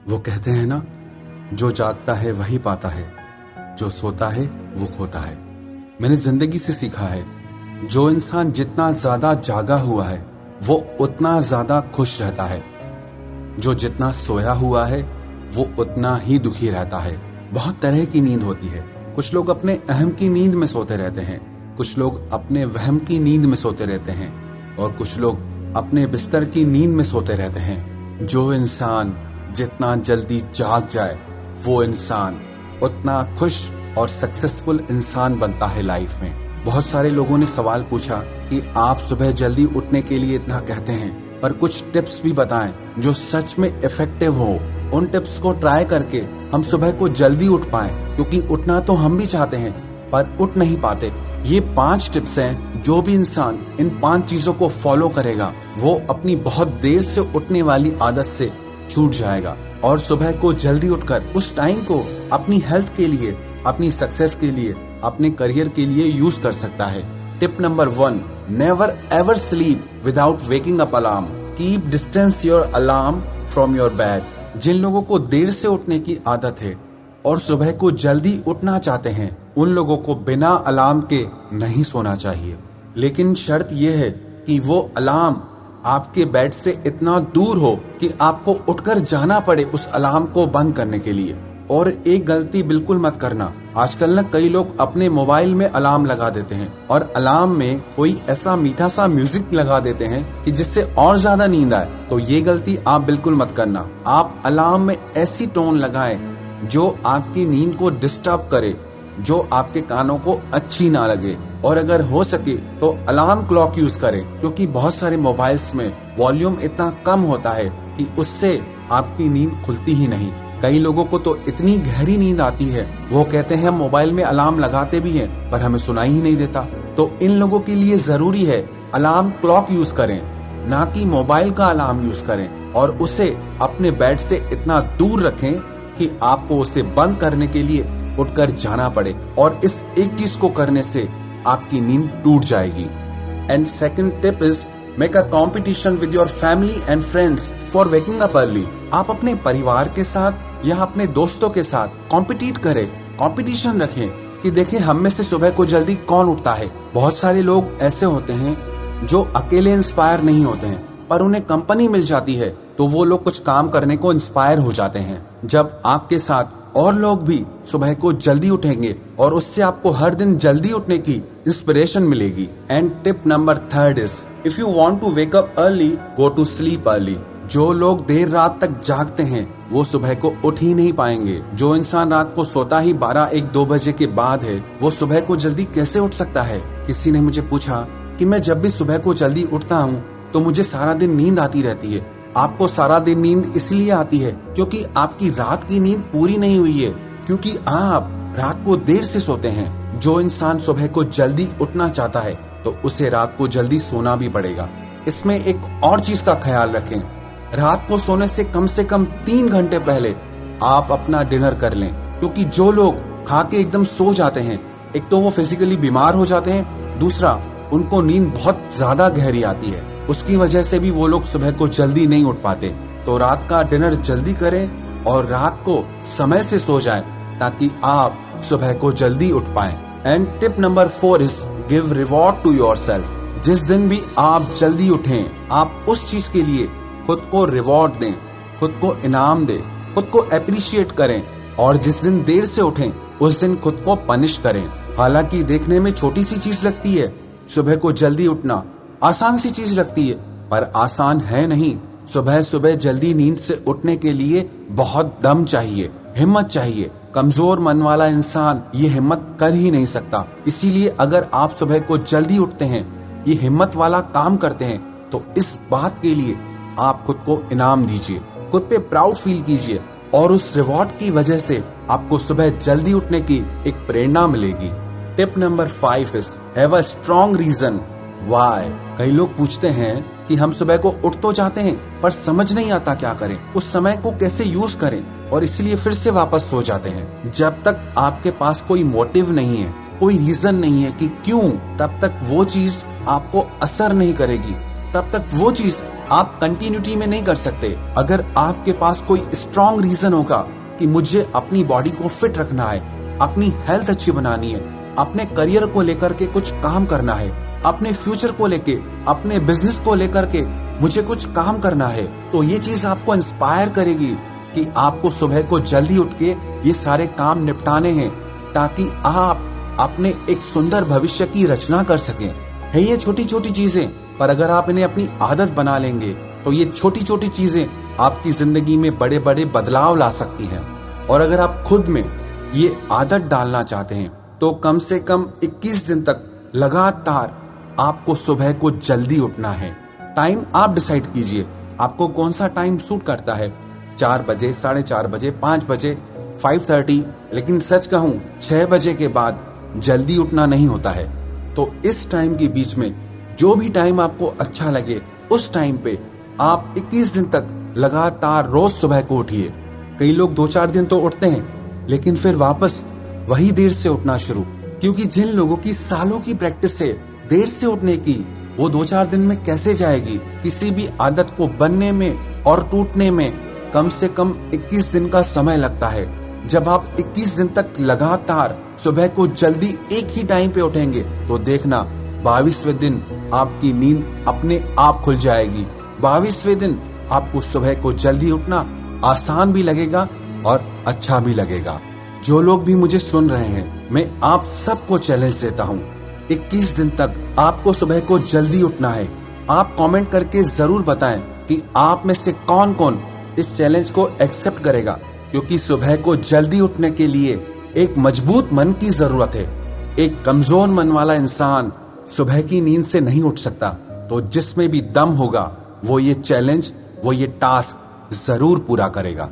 वो कहते हैं ना, जो जागता है वही पाता है, जो सोता है वो खोता है। मैंने जिंदगी से सीखा है, जो इंसान जितना ज्यादा जागा हुआ है वो उतना ज्यादा खुश रहता है। जो जितना सोया हुआ है वो उतना ही दुखी रहता है। बहुत तरह की नींद होती है। कुछ लोग अपने अहम की नींद में सोते रहते हैं, कुछ लोग अपने वहम की नींद में सोते रहते हैं और कुछ लोग अपने बिस्तर की नींद में सोते रहते हैं। जो इंसान जितना जल्दी जाग जाए वो इंसान उतना खुश और सक्सेसफुल इंसान बनता है लाइफ में। बहुत सारे लोगों ने सवाल पूछा कि आप सुबह जल्दी उठने के लिए इतना कहते हैं, पर कुछ टिप्स भी बताएं जो सच में इफेक्टिव हो। उन टिप्स को ट्राई करके हम सुबह को जल्दी उठ पाएं, क्योंकि उठना तो हम भी चाहते हैं पर उठ नहीं पाते। ये 5 टिप्स हैं, जो भी इंसान इन 5 चीजों को फॉलो करेगा वो अपनी बहुत देर से उठने वाली आदत से छूट जाएगा और सुबह को जल्दी उठकर उस टाइम को अपनी हेल्थ के लिए, अपनी सक्सेस के लिए, अपने करियर के लिए यूज कर सकता है। Tip number 1, never ever sleep without waking up alarm. Keep distance your alarm from your bed. जिन लोगों को देर से उठने की आदत है और सुबह को जल्दी उठना चाहते हैं, उन लोगों को बिना अलार्म के नहीं सोना चाहिए। लेकिन शर्त यह है कि वो अलार्म आपके बेड से इतना दूर हो कि आपको उठकर जाना पड़े उस अलार्म को बंद करने के लिए। और एक गलती बिल्कुल मत करना, आजकल ना कई लोग अपने मोबाइल में अलार्म लगा देते हैं और अलार्म में कोई ऐसा मीठा सा म्यूजिक लगा देते हैं कि जिससे और ज्यादा नींद आए। तो ये गलती आप बिल्कुल मत करना। आप अलार्म में ऐसी टोन लगाएं जो आपकी नींद को डिस्टर्ब करे, जो आपके कानों को अच्छी ना लगे। और अगर हो सके तो अलार्म क्लॉक यूज करें, क्योंकि बहुत सारे मोबाइल्स में वॉल्यूम इतना कम होता है कि उससे आपकी नींद खुलती ही नहीं। कई लोगों को तो इतनी गहरी नींद आती है, वो कहते हैं हम मोबाइल में अलार्म लगाते भी हैं पर हमें सुनाई ही नहीं देता। तो इन लोगों के लिए जरूरी है अलार्म क्लॉक यूज करें, ना कि मोबाइल का अलार्म यूज करें, और उसे अपने बेड से इतना दूर रखें कि आपको उसे बंद करने के लिए उठकर जाना पड़े। और इस एक चीज को करने से आपकी नींद टूट जाएगी। And second tip is make a competition with your family and friends for waking up early. आप अपने परिवार के साथ या अपने दोस्तों के साथ कॉम्पिटिट करें, कंपटीशन रखें कि देखें हम में से सुबह को जल्दी कौन उठता है। बहुत सारे लोग ऐसे होते हैं जो अकेले इंस्पायर नहीं होते हैं, पर उन्हें कंपनी मिल जाती है तो वो लोग कुछ काम करने को इंस्पायर हो जाते हैं। जब आपके साथ और लोग भी सुबह को जल्दी उठेंगे और उससे आपको हर दिन जल्दी उठने की इंस्पिरेशन मिलेगी। And tip number 3 is if you want to wake up early go to sleep early. जो लोग देर रात तक जागते हैं वो सुबह को उठ ही नहीं पाएंगे। जो इंसान रात को सोता ही 12-1-2 बजे के बाद है वो सुबह को जल्दी कैसे उठ सकता है। किसी ने मुझे पूछा कि मैं जब भी सुबह को जल्दी उठता हूँ तो मुझे सारा दिन नींद आती रहती है। आपको सारा दिन नींद इसलिए आती है क्योंकि आपकी रात की नींद पूरी नहीं हुई है, क्योंकि आप रात को देर से सोते हैं। जो इंसान सुबह को जल्दी उठना चाहता है तो उसे रात को जल्दी सोना भी पड़ेगा। इसमें एक और चीज का ख्याल रखें, रात को सोने से कम 3 घंटे पहले आप अपना डिनर कर लें, क्योंकि जो लोग खा के एकदम सो जाते हैं, एक तो वो फिजिकली बीमार हो जाते हैं, दूसरा उनको नींद बहुत ज्यादा गहरी आती है। उसकी वजह से भी वो लोग सुबह को जल्दी नहीं उठ पाते। तो रात का डिनर जल्दी करें और रात को समय से सो जाएं ताकि आप सुबह को जल्दी उठ पाएं। And tip number 4 is give reward to yourself. जिस दिन भी आप जल्दी उठें, आप उस चीज के लिए खुद को रिवॉर्ड दें, खुद को इनाम दें, खुद को अप्रिशिएट करें। और जिस दिन देर से उठें उस दिन खुद को पनिश करें। हालांकि देखने में छोटी सी चीज लगती है, सुबह को जल्दी उठना आसान सी चीज लगती है, पर आसान है नहीं। सुबह सुबह जल्दी नींद से उठने के लिए बहुत दम चाहिए, हिम्मत चाहिए। कमजोर मन वाला इंसान ये हिम्मत कर ही नहीं सकता। इसीलिए अगर आप सुबह को जल्दी उठते हैं, ये हिम्मत वाला काम करते हैं, तो इस बात के लिए आप खुद को इनाम दीजिए, खुद पे प्राउड फील कीजिए, और उस रिवॉर्ड की वजह से आपको सुबह जल्दी उठने की एक प्रेरणा मिलेगी। Tip number 5 is have a strong reason why. कई लोग पूछते हैं कि हम सुबह को उठ तो जाते हैं पर समझ नहीं आता क्या करें, उस समय को कैसे यूज करें, और इसलिए फिर से वापस सो जाते हैं। जब तक आपके पास कोई मोटिव नहीं है, कोई रीजन नहीं है कि क्यों, तब तक वो चीज आपको असर नहीं करेगी, तब तक वो चीज आप कंटिन्यूटी में नहीं कर सकते। अगर आपके पास कोई स्ट्रॉन्ग रीजन होगा कि मुझे अपनी बॉडी को फिट रखना है, अपनी हेल्थ अच्छी बनानी है, अपने करियर को लेकर के कुछ काम करना है, अपने फ्यूचर को लेके, अपने बिजनेस को लेकर के मुझे कुछ काम करना है, तो ये चीज आपको इंस्पायर करेगी कि आपको सुबह को जल्दी उठ के ये सारे काम निपटाने हैं, ताकि आप अपने एक सुंदर भविष्य की रचना कर सकें। है ये छोटी छोटी चीजें, पर अगर आप इन्हें अपनी आदत बना लेंगे तो ये छोटी छोटी चीजें आपकी जिंदगी में बड़े बड़े बदलाव ला सकती हैं। और अगर आप खुद में ये आदत डालना चाहते हैं तो कम से कम 21 दिन तक लगातार आपको सुबह को जल्दी उठना है। टाइम आप डिसाइड कीजिए, आपको कौन सा टाइम सूट करता है, 4 बजे, 4:30 बजे, 5 बजे, 5:30। लेकिन सच कहूं 6 बजे के बाद जल्दी उठना नहीं होता है। तो इस टाइम के बीच में जो भी टाइम आपको अच्छा लगे उस टाइम पे आप 21 दिन तक लगातार रोज सुबह को उठिए। कई लोग 2-4 दिन तो उठते हैं लेकिन फिर वापस वही देर से उठना शुरू, क्योंकि जिन लोगों की सालों की प्रैक्टिस है देर से उठने की, वो 2-4 दिन में कैसे जाएगी। किसी भी आदत को बनने में और टूटने में कम से कम 21 दिन का समय लगता है। जब आप 21 दिन तक लगातार सुबह को जल्दी एक ही टाइम पे उठेंगे तो देखना 22वें दिन आपकी नींद अपने आप खुल जाएगी। 22वें दिन आपको सुबह को जल्दी उठना आसान भी लगेगा और अच्छा भी लगेगा। जो लोग भी मुझे सुन रहे हैं, मैं आप सबको चैलेंज देता हूँ, 21 दिन तक आपको सुबह को जल्दी उठना है। आप कमेंट करके जरूर बताएं कि आप में से कौन कौन इस चैलेंज को एक्सेप्ट करेगा, क्योंकि सुबह को जल्दी उठने के लिए एक मजबूत मन की जरूरत है। एक कमजोर मन वाला इंसान सुबह की नींद से नहीं उठ सकता। तो जिसमें भी दम होगा वो ये चैलेंज, वो ये टास्क जरूर पूरा करेगा।